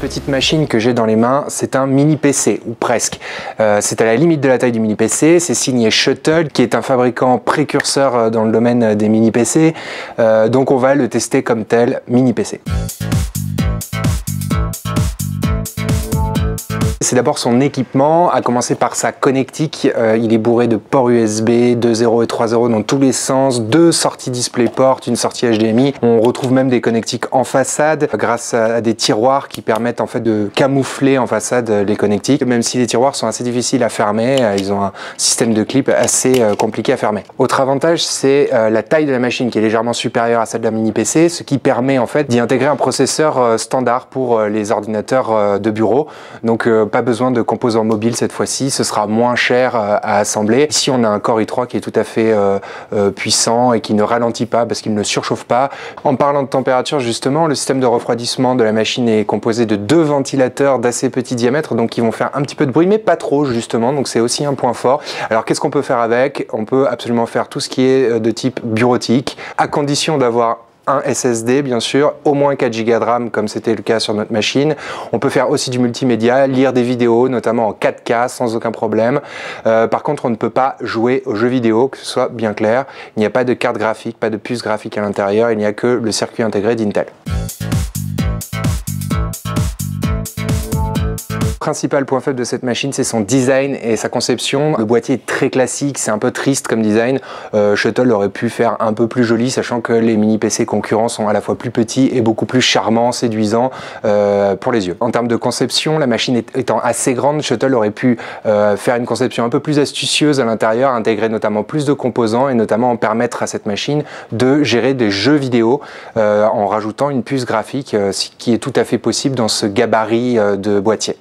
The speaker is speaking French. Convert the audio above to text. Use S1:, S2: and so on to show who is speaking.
S1: petite machine que j'ai dans les mains, c'est un mini PC, ou presque. C'est à la limite de la taille du mini PC, c'est signé Shuttle, qui est un fabricant précurseur dans le domaine des mini PC. Donc on va le tester comme tel, mini PC. C'est d'abord son équipement, à commencer par sa connectique. Il est bourré de ports USB 2.0 et 3.0 dans tous les sens, 2 sorties DisplayPort, une sortie HDMI. On retrouve même des connectiques en façade grâce à des tiroirs qui permettent en fait de camoufler en façade les connectiques. Même si les tiroirs sont assez difficiles à fermer, ils ont un système de clip assez compliqué à fermer. Autre avantage, c'est la taille de la machine qui est légèrement supérieure à celle d'un mini PC, ce qui permet en fait d'y intégrer un processeur standard pour les ordinateurs de bureau. Donc pas besoin de composants mobiles cette fois-ci, ce sera moins cher à assembler. Ici on a un Core i3 qui est tout à fait puissant et qui ne ralentit pas parce qu'il ne surchauffe pas. En parlant de température justement, le système de refroidissement de la machine est composé de 2 ventilateurs d'assez petit diamètre, donc qui vont faire un petit peu de bruit mais pas trop justement, donc c'est aussi un point fort. Alors qu'est-ce qu'on peut faire avec? On peut absolument faire tout ce qui est de type bureautique, à condition d'avoir un SSD bien sûr, au moins 4 Go de RAM comme c'était le cas sur notre machine. On peut faire aussi du multimédia, lire des vidéos notamment en 4K sans aucun problème. Par contre on ne peut pas jouer aux jeux vidéo, que ce soit bien clair. Il n'y a pas de carte graphique, pas de puce graphique à l'intérieur, il n'y a que le circuit intégré d'Intel. Le principal point faible de cette machine, c'est son design et sa conception. Le boîtier est très classique, c'est un peu triste comme design. Shuttle aurait pu faire un peu plus joli, sachant que les mini PC concurrents sont à la fois plus petits et beaucoup plus charmants, séduisants pour les yeux. En termes de conception, la machine étant assez grande, Shuttle aurait pu faire une conception un peu plus astucieuse à l'intérieur, intégrer notamment plus de composants et notamment permettre à cette machine de gérer des jeux vidéo en rajoutant une puce graphique, ce qui est tout à fait possible dans ce gabarit de boîtier.